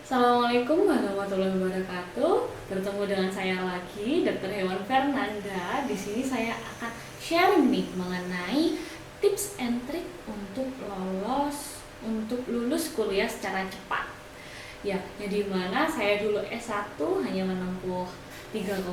Assalamualaikum warahmatullahi wabarakatuh. Bertemu dengan saya lagi, Dr. Hewan Fernanda. Di sini saya akan sharing nih mengenai tips and trick untuk lulus kuliah secara cepat. Ya, yang dimana saya dulu S1 hanya menempuh 3,4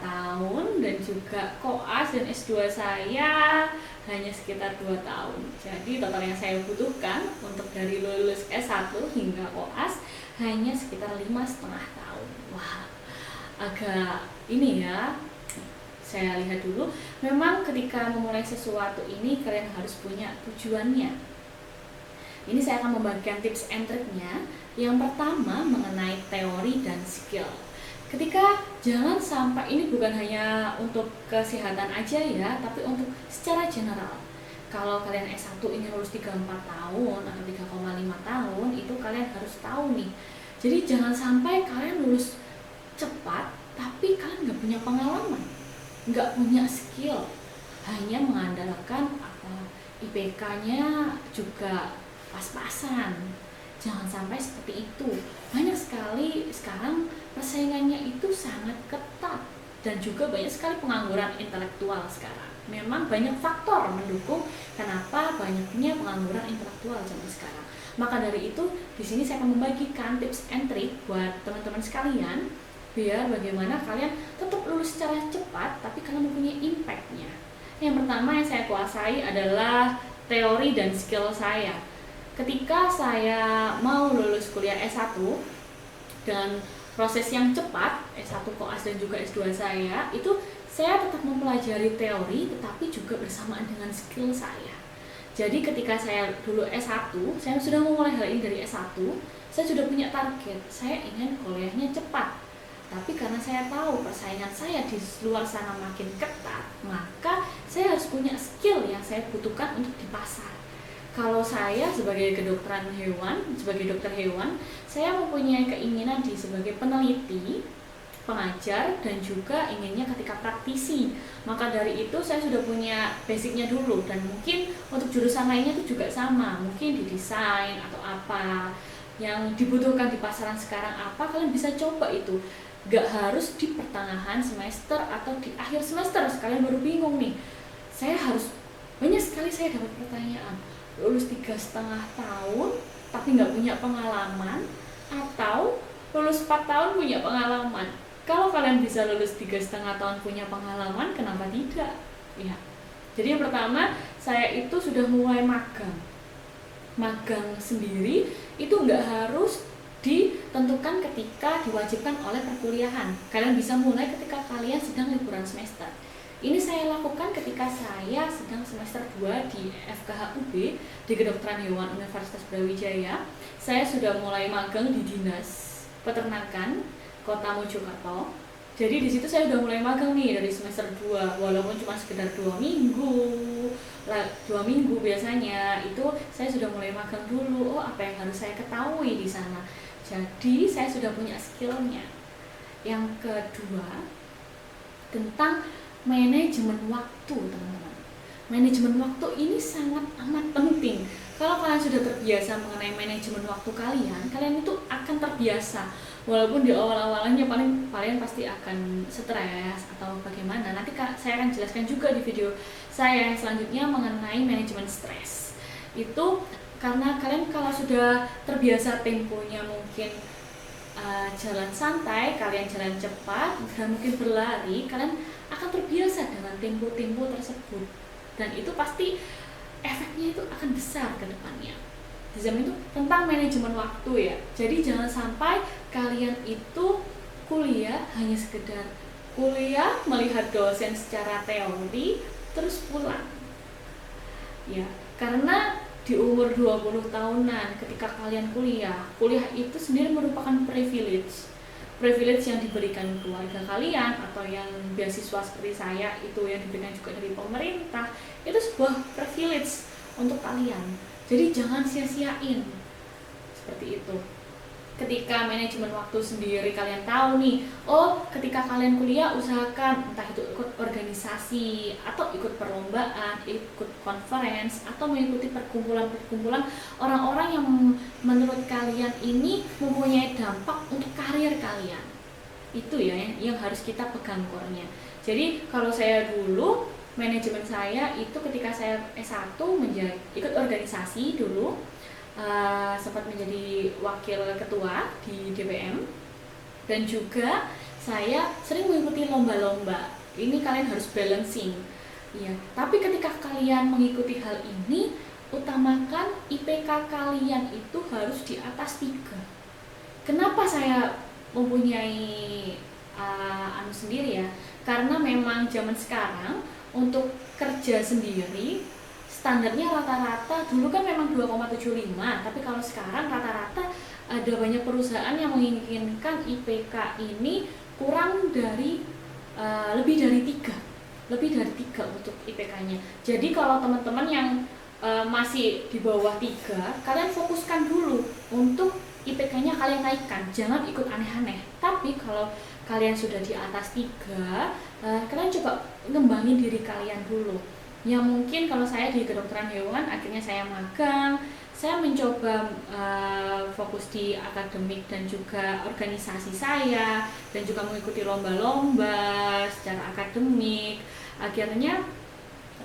tahun dan juga koas dan S2 saya hanya sekitar 2 tahun. Jadi total yang saya butuhkan untuk dari lulus S1 hingga koas hanya sekitar 5,5 tahun. Wah, agak ini ya. Saya lihat dulu, memang ketika memulai sesuatu ini kalian harus punya tujuannya. Ini saya akan membagikan tips and triknya. Yang pertama mengenai teori dan skill. Ketika jangan sampai ini bukan hanya untuk kesehatan aja ya, tapi untuk secara general. Kalau kalian S1 ingin lulus 3,4 tahun atau 3,5 tahun, itu kalian harus tahu nih. Jadi jangan sampai kalian lulus cepat, tapi kalian nggak punya pengalaman, nggak punya skill, hanya mengandalkan IPK-nya juga pas-pasan. Jangan sampai seperti itu. Banyak sekali sekarang persaingannya itu sangat ketat dan juga banyak sekali pengangguran intelektual sekarang. Memang banyak faktor mendukung kenapa banyaknya pengangguran intelektual zaman sekarang. Maka dari itu, di sini saya akan membagikan tips and trick buat teman-teman sekalian biar bagaimana kalian tetap lulus secara cepat tapi kalian mempunyai impact-nya. Yang pertama yang saya kuasai adalah teori dan skill saya. Ketika saya mau lulus kuliah S1 dengan proses yang cepat, S1 koas dan juga S2 saya, itu saya tetap mempelajari teori tetapi juga bersamaan dengan skill saya. Jadi ketika saya dulu S1, saya sudah memulai hal ini dari S1, saya sudah punya target, saya ingin kuliahnya cepat. Tapi karena saya tahu persaingan saya di luar sana makin ketat, maka saya harus punya skill yang saya butuhkan untuk di pasar. Kalau saya sebagai kedokteran hewan, sebagai dokter hewan, saya mempunyai keinginan sebagai peneliti, pengajar, dan juga inginnya ketika praktisi. Maka dari itu saya sudah punya basicnya dulu, dan mungkin untuk jurusan lainnya itu juga sama, mungkin di desain atau apa yang dibutuhkan di pasaran sekarang apa, kalian bisa coba itu. Gak harus di pertengahan semester atau di akhir semester, sekalian baru bingung nih. Banyak sekali saya dapat pertanyaan, lulus 3,5 tahun tapi nggak punya pengalaman, atau lulus 4 tahun punya pengalaman. Kalau kalian bisa lulus 3,5 tahun punya pengalaman, kenapa tidak? Ya. Jadi yang pertama, saya itu sudah mulai magang sendiri. Itu nggak harus ditentukan ketika diwajibkan oleh perkuliahan. Kalian bisa mulai ketika kalian sedang liburan semester. Ini saya lakukan ketika saya sedang semester 2 di FKH UB, di Kedokteran Hewan Universitas Brawijaya. Saya sudah mulai magang di Dinas Peternakan Kota Mojokerto. Jadi di situ saya sudah mulai magang nih dari semester 2, walaupun cuma sekedar 2 minggu. 2 minggu biasanya, itu saya sudah mulai magang dulu. Oh, apa yang harus saya ketahui di sana. Jadi saya sudah punya skillnya. Yang kedua, tentang manajemen waktu, teman-teman. Manajemen waktu ini sangat amat penting. Kalau kalian sudah terbiasa mengenai manajemen waktu kalian itu akan terbiasa. Walaupun di awal-awalnya kalian pasti akan stres atau bagaimana. Nanti saya akan jelaskan juga di video saya selanjutnya mengenai manajemen stres. Itu karena kalian kalau sudah terbiasa temponya mungkin jalan santai, kalian jalan cepat, dan mungkin berlari, kalian akan terbiasa dengan tempo-tempo tersebut, dan itu pasti efeknya itu akan besar ke depannya. Di zaman itu tentang manajemen waktu ya. Jadi jangan sampai kalian itu kuliah hanya sekedar kuliah, melihat dosen secara teori, terus pulang. Ya, karena di umur 20 tahunan ketika kalian kuliah itu sendiri merupakan privilege yang diberikan keluarga kalian atau yang beasiswa seperti saya itu yang diberikan juga dari pemerintah. Itu sebuah privilege untuk kalian, jadi jangan sia-siain seperti itu. ketika manajemen waktu sendiri kalian tahu nih, oh ketika kalian kuliah usahakan entah itu ikut organisasi atau ikut perlombaan, ikut conference atau mengikuti perkumpulan-perkumpulan orang-orang yang menurut kalian ini mempunyai dampak untuk karir kalian. Itu ya yang harus kita pegang core-nya. Jadi kalau saya dulu, manajemen saya itu ketika saya S1 ikut organisasi dulu, sempat menjadi wakil ketua di DPM, dan juga saya sering mengikuti lomba-lomba. Ini kalian harus balancing ya. Tapi ketika kalian mengikuti hal ini, utamakan IPK kalian itu harus di atas 3. Kenapa saya mempunyai sendiri ya? Karena memang zaman sekarang untuk kerja sendiri standarnya rata-rata dulu kan memang 2,75, tapi kalau sekarang rata-rata ada banyak perusahaan yang menginginkan IPK ini kurang dari lebih dari 3 untuk IPK-nya. Jadi kalau teman-teman yang masih di bawah 3, kalian fokuskan dulu untuk IPK-nya kalian naikkan, jangan ikut aneh-aneh. Tapi kalau kalian sudah di atas 3, kalian coba ngembangin diri kalian dulu. Yang mungkin kalau saya di kedokteran hewan, akhirnya saya magang, saya mencoba fokus di akademik dan juga organisasi saya, dan juga mengikuti lomba-lomba secara akademik. Akhirnya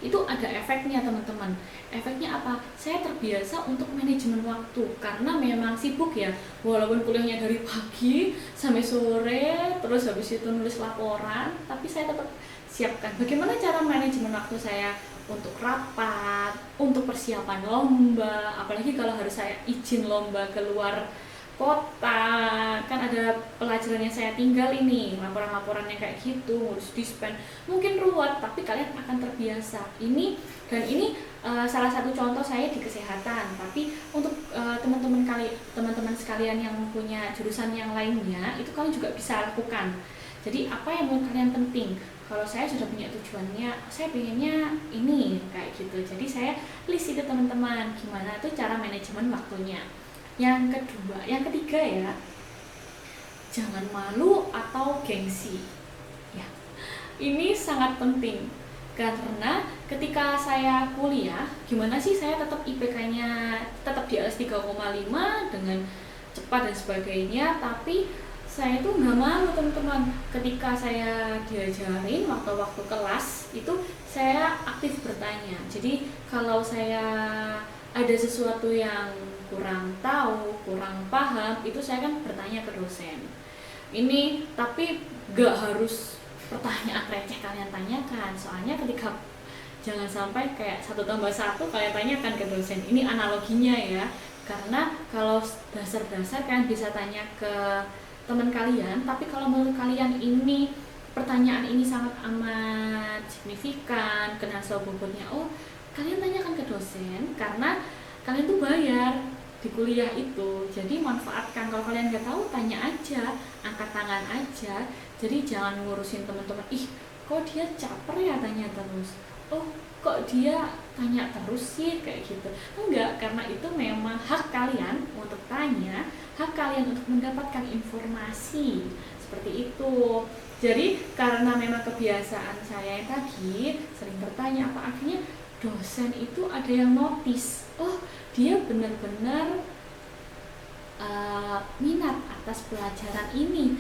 itu ada efeknya teman-teman. Efeknya apa? Saya terbiasa untuk manajemen waktu, karena memang sibuk ya, walaupun kuliahnya dari pagi sampai sore, terus habis itu nulis laporan, tapi saya tetap siapkan bagaimana cara manajemen waktu saya untuk rapat, untuk persiapan lomba, apalagi kalau harus saya izin lomba keluar kota, kan ada pelajaran yang saya tinggal ini, laporan-laporannya kayak gitu, ngurus dispen, mungkin ruwet, tapi kalian akan terbiasa. Ini salah satu contoh saya di kesehatan, tapi untuk teman-teman sekalian yang punya jurusan yang lainnya, itu kalian juga bisa lakukan. Jadi apa yang menurut kalian penting? Kalau saya sudah punya tujuannya, saya pengennya ini kayak gitu. Jadi saya list itu teman-teman, gimana tuh cara manajemen waktunya. Yang ketiga ya, jangan malu atau gengsi. Ya, ini sangat penting karena ketika saya kuliah, gimana sih saya tetap IPK-nya tetap di atas 3,5 dengan cepat dan sebagainya, tapi saya tuh nggak malu teman-teman. Ketika saya diajarin waktu kelas itu saya aktif bertanya. Jadi kalau saya ada sesuatu yang kurang tahu, kurang paham, itu saya kan bertanya ke dosen. Ini tapi nggak harus pertanyaan receh kalian tanyakan, soalnya ketika jangan sampai kayak 1+1 kalian tanyakan ke dosen. Ini analoginya ya, karena kalau dasar-dasar kalian bisa tanya ke teman kalian, tapi kalau menurut kalian ini pertanyaan ini sangat amat signifikan, kena bobotnya, kalian tanyakan ke dosen, karena kalian tuh bayar di kuliah itu. Jadi manfaatkan, kalau kalian nggak tahu tanya aja, angkat tangan aja. Jadi jangan ngurusin teman-teman, kok dia caper ya tanya terus, kok dia tanya terus sih, kayak gitu. Enggak, karena itu memang hak kalian untuk tanya, hak kalian untuk mendapatkan informasi seperti itu. Jadi karena memang kebiasaan saya yang tadi sering bertanya, akhirnya dosen itu ada yang notice, dia benar-benar minat atas pelajaran ini,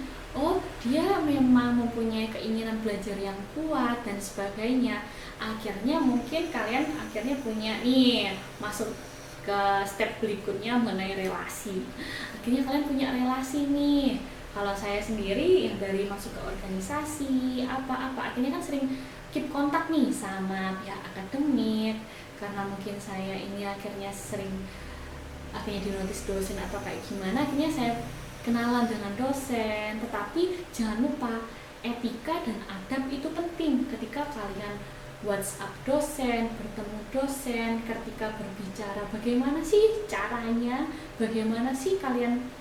dia memang mempunyai keinginan belajar yang kuat dan sebagainya. Akhirnya mungkin kalian punya nih, masuk ke step berikutnya mengenai relasi. Akhirnya kalian punya relasi nih. Kalau saya sendiri yang dari masuk ke organisasi akhirnya kan sering keep kontak nih sama pihak akademik, karena mungkin saya ini akhirnya dinotis dosen atau kayak gimana, akhirnya saya kenalan dengan dosen. Tetapi jangan lupa etika dan adab itu penting ketika kalian WhatsApp dosen, bertemu dosen, ketika berbicara bagaimana sih caranya, bagaimana sih kalian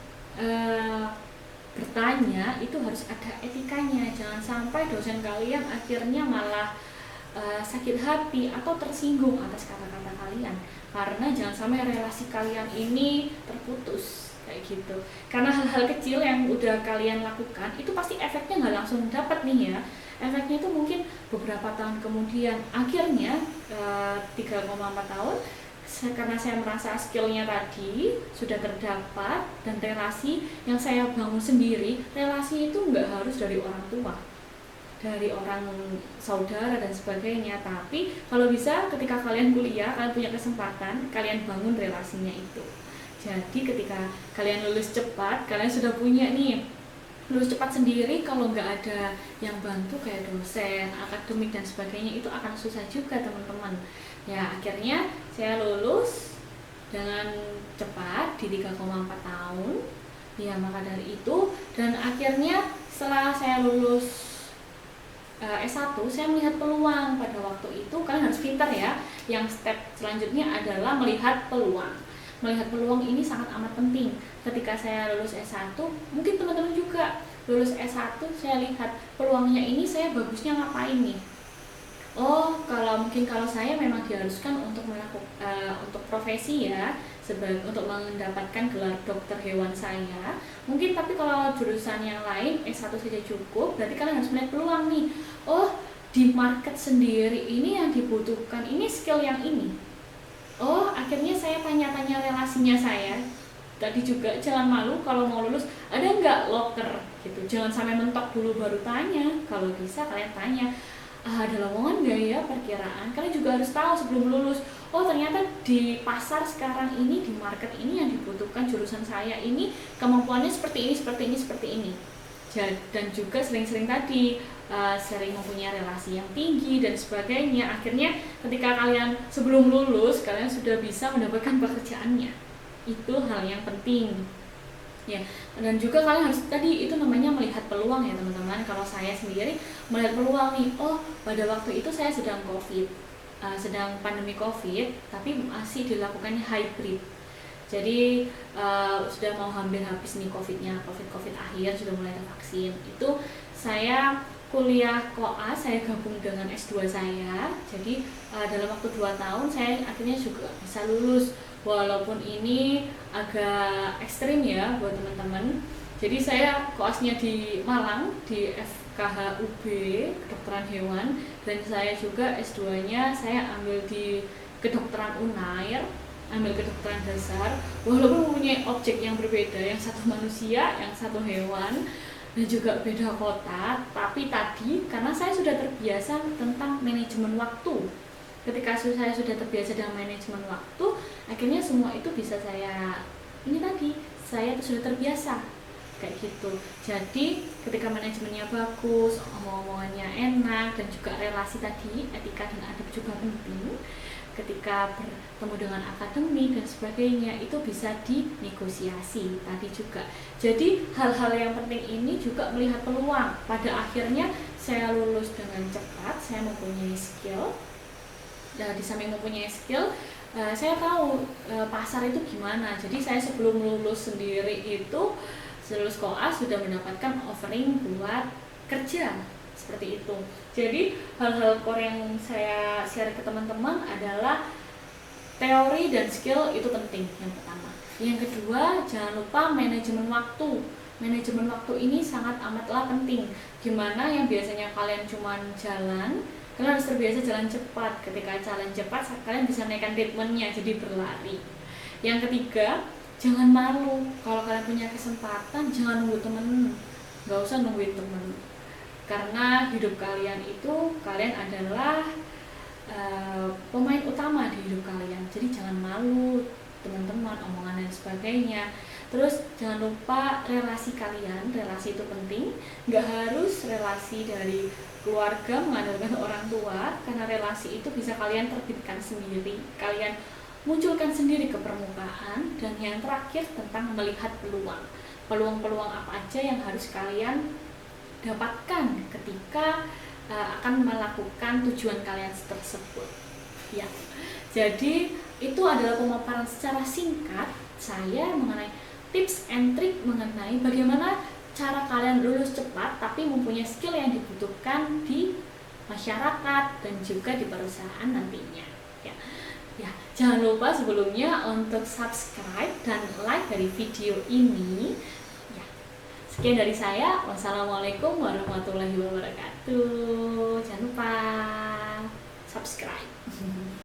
bertanya, itu harus ada etikanya. Jangan sampai dosen kalian akhirnya malah sakit hati atau tersinggung atas kata-kata kalian, karena jangan sampai relasi kalian ini terputus kayak gitu. Karena hal-hal kecil yang udah kalian lakukan itu pasti efeknya nggak langsung dapat nih ya, efeknya itu mungkin beberapa tahun kemudian. Akhirnya 3,4 tahun karena saya merasa skillnya tadi sudah terdapat dan relasi yang saya bangun sendiri, relasi itu nggak harus dari orang tua, dari orang saudara dan sebagainya, tapi kalau bisa ketika kalian kuliah, kalian punya kesempatan, kalian bangun relasinya itu. Jadi ketika kalian lulus cepat, kalian sudah punya nih, lulus cepat sendiri, kalau nggak ada yang bantu kayak dosen, akademik dan sebagainya, itu akan susah juga teman-teman. Ya akhirnya saya lulus dengan cepat di 3,4 tahun. Ya maka dari itu, dan akhirnya setelah saya lulus S1, saya melihat peluang pada waktu itu. Kalian harus pintar ya. Yang step selanjutnya adalah melihat peluang. Melihat peluang ini sangat amat penting. Ketika saya lulus S1, mungkin teman-teman juga lulus S1, saya lihat peluangnya ini saya bagusnya ngapain nih. Oh, kalau saya memang diharuskan untuk untuk profesi ya, untuk mendapatkan gelar dokter hewan saya. Mungkin tapi kalau jurusan yang lain S1 saja cukup, berarti kalian harus melihat peluang nih. Oh, di market sendiri ini yang dibutuhkan ini skill yang ini. Oh, akhirnya saya tanya-tanya relasinya saya. Tadi juga jangan malu kalau mau lulus, ada nggak loker gitu. Jangan sampai mentok dulu baru tanya. Kalau bisa kalian tanya, ada lowongan nggak ya perkiraan. Kalian juga harus tahu sebelum lulus, oh ternyata di pasar sekarang ini, di market ini yang dibutuhkan jurusan saya ini kemampuannya seperti ini, seperti ini, seperti ini. Dan juga sering-sering tadi sering mempunyai relasi yang tinggi dan sebagainya. Akhirnya ketika kalian sebelum lulus, kalian sudah bisa mendapatkan pekerjaannya. Itu hal yang penting ya. Dan juga kalian harus tadi, itu namanya melihat peluang ya teman-teman. Kalau saya sendiri melihat peluang nih, oh pada waktu itu saya sedang sedang pandemi COVID, tapi masih dilakukannya hybrid. Jadi sudah mau hampir habis nih COVID akhir, sudah mulai ada vaksin. Itu saya kuliah koas, saya gabung dengan S2 saya. Jadi dalam waktu 2 tahun saya akhirnya juga bisa lulus. Walaupun ini agak ekstrim ya buat teman-teman. Jadi saya koasnya di Malang, di FKH UB, kedokteran hewan, dan saya juga S2-nya saya ambil di kedokteran Unair, ambil kedokteran dasar. Walaupun mempunyai objek yang berbeda, yang satu manusia, yang satu hewan, dan juga beda kota, tapi tadi karena saya sudah terbiasa tentang manajemen waktu. Ketika saya sudah terbiasa dengan manajemen waktu, akhirnya semua itu bisa saya sudah terbiasa kayak gitu. Jadi ketika manajemennya bagus, omong-omongannya enak, dan juga relasi tadi, etika dan adab juga penting. Ketika bertemu dengan akademik dan sebagainya, itu bisa dinegosiasi tadi juga. Jadi hal-hal yang penting ini juga melihat peluang. Pada akhirnya saya lulus dengan cepat, saya mempunyai skill. Di samping mempunyai skill, saya tahu pasar itu gimana. Jadi saya sebelum lulus sendiri itu, lulus koas sudah mendapatkan offering buat kerja seperti itu. Jadi hal-hal core yang saya share ke teman-teman adalah teori dan skill itu penting yang pertama. Yang kedua, jangan lupa manajemen waktu. Manajemen waktu ini sangat amatlah penting. Gimana yang biasanya kalian cuman jalan, kalian harus terbiasa jalan cepat. Ketika jalan cepat, kalian bisa naikkan ritmenya, jadi berlari. Yang ketiga, jangan malu. Kalau kalian punya kesempatan, jangan nunggu temen. Gak usah nungguin temen. Karena hidup kalian itu, kalian adalah pemain utama di hidup kalian. Jadi jangan malu teman-teman, omongan dan sebagainya. Terus jangan lupa relasi kalian, relasi itu penting. Gak harus relasi dari keluarga mengandalkan orang tua, karena relasi itu bisa kalian terbitkan sendiri, kalian munculkan sendiri ke permukaan. Dan yang terakhir tentang melihat peluang. Peluang-peluang apa aja yang harus kalian dapatkan ketika akan melakukan tujuan kalian tersebut ya. Jadi itu adalah pemaparan secara singkat saya mengenai tips and trick mengenai bagaimana cara kalian lulus cepat tapi mempunyai skill yang dibutuhkan di masyarakat dan juga di perusahaan nantinya ya. Jangan lupa sebelumnya untuk subscribe dan like dari video ini. Ya, sekian dari saya. Wassalamualaikum warahmatullahi wabarakatuh. Jangan lupa subscribe.